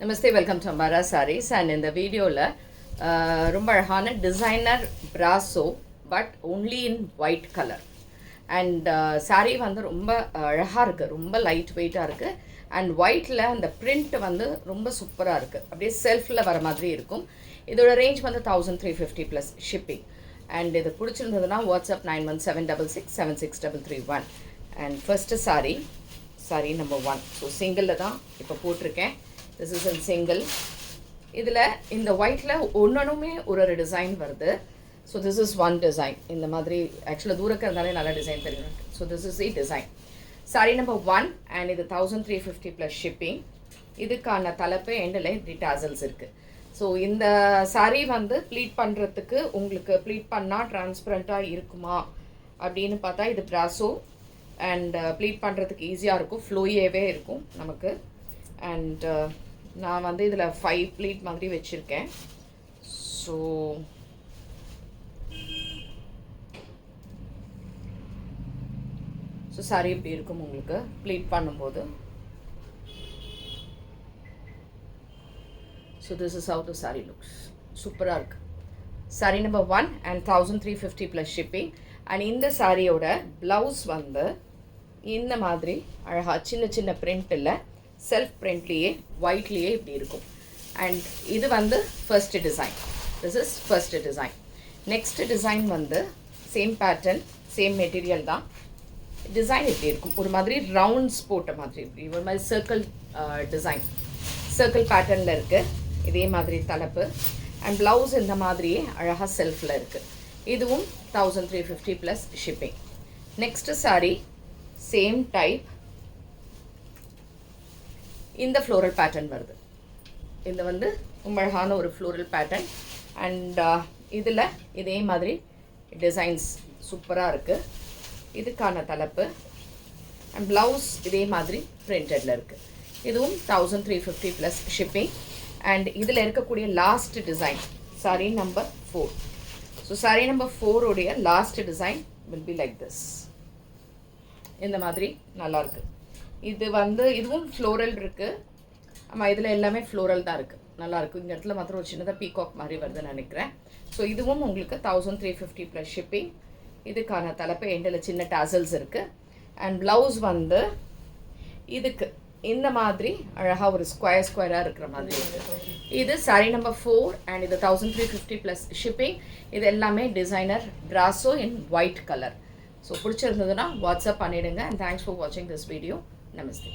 Namaste, welcome to Ambara sarees. And இந்த வீடியோவில் ரொம்ப அழகான designer brasso but only in white colour. And saree வந்து ரொம்ப அழகாக இருக்குது, ரொம்ப லைட் வெயிட்டாக இருக்குது. அண்ட் ஒயிட்டில் அந்த பிரிண்ட் வந்து ரொம்ப சூப்பராக இருக்குது, அப்படியே செல்ஃபில் வர மாதிரி இருக்கும். இதோட ரேஞ்ச் வந்து 1350 ப்ளஸ் ஷிப்பிங். அண்ட் இது பிடிச்சிருந்ததுன்னா WhatsApp 9176663331. And first sari number 1. So சிங்கிளில் தான் இப்போ போட்டிருக்கேன். This is in single. இதில் இந்த ஒயிட்டில் ஒன்றுமே ஒரு டிசைன் வருது. So this is one design. இந்த மாதிரி ஆக்சுவலாக தூரக்க இருந்தாலே நல்ல டிசைன் தெரியும். So this is the design. Sari number 1 and இது 1350 ப்ளஸ் ஷிப்பிங். இதுக்கான தலைப்பு எண்டில் இப்படி டாசல்ஸ் இருக்குது. ஸோ இந்த சாரீ வந்து ப்ளீட் பண்ணுறதுக்கு உங்களுக்கு ப்ளீட் பண்ணால் டிரான்ஸ்பரண்ட்டாக இருக்குமா அப்படின்னு பார்த்தா இது பிராசோ. அண்ட் ப்ளீட் பண்ணுறதுக்கு ஈஸியாக இருக்கும், ஃப்ளோயாகவே இருக்கும் நமக்கு. அண்ட் நான் வந்து இதில் 5 ப்ளீட் மாதிரி வச்சுருக்கேன். ஸோ சாரி இப்படி இருக்கும் உங்களுக்கு ப்ளீட் பண்ணும்போது. So this is how the sari looks. சூப்பராக இருக்குது. Sari number 1 and 1350 plus shipping. And இந்த சாரியோட ப்ளவுஸ் வந்து இந்த மாதிரி அழகாக சின்ன சின்ன பிரிண்ட் இல்லை, செல்ஃப் பிரிண்ட்லேயே ஒயிட்லேயே இப்படி இருக்கும். அண்ட் இது வந்து first design. This is first design. Next design வந்து சேம் பேட்டர்ன், சேம் மெட்டீரியல் தான். டிசைன் இப்படி இருக்கும், ஒரு மாதிரி ரவுண்ட்ஸ் போட்ட மாதிரி, இப்படி ஒரு மாதிரி சர்க்கிள் டிசைன், சர்க்கிள் பேட்டர்னில் இருக்குது. இதே மாதிரி தலைப்பு. அண்ட் ப்ளவுஸ் இந்த மாதிரியே அழகாக செல்ஃபில் இருக்குது. இதுவும் 1350 plus shipping. Next sari same type. இந்த ஃப்ளோரல் பேட்டர்ன் வருது. இது வந்து ரொம்ப அழகான ஒரு ஃப்ளோரல் பேட்டர்ன். அண்ட் இதில் இதே மாதிரி டிசைன்ஸ் சூப்பராக இருக்குது. இதுக்கான தலைப்பு அண்ட் ப்ளவுஸ் இதே மாதிரி பிரிண்டடில் இருக்குது. இதுவும் 1350 ப்ளஸ் ஷிப்பிங். அண்ட் இதில் இருக்கக்கூடிய last design sari number 4. So sari number 4 உடைய last design will be like this. இந்த மாதிரி நல்லாயிருக்கு. இது வந்து இதுவும் ஃப்ளோரல் இருக்குது. ஆமாம், இதில் எல்லாமே ஃப்ளோரல் தான் இருக்குது, நல்லாயிருக்கு. இந்த இடத்துல மாத்திரம் ஒரு சின்னதாக பீகாக் மாதிரி வருதுன்னு நினைக்கிறேன். ஸோ இதுவும் உங்களுக்கு 1350 ப்ளஸ் ஷிப்பிங். இதுக்கான தலைப்பு எண்டில் சின்ன டாசல்ஸ் இருக்குது. அண்ட் ப்ளவுஸ் வந்து இதுக்கு இந்த மாதிரி அழகாக ஒரு ஸ்கொயராக இருக்கிற மாதிரி இருக்குது. இது சாரீ நம்பர் 4 அண்ட் இது 1350 ப்ளஸ் ஷிப்பிங். இது எல்லாமே டிசைனர் பிராசோ இன் ஒயிட் கலர். ஸோ பிடிச்சிருந்ததுன்னா வாட்ஸ்அப் பண்ணிவிடுங்க. அண்ட் தேங்க்ஸ் ஃபார் வாட்சிங் திஸ் வீடியோ. நமஸ்தே.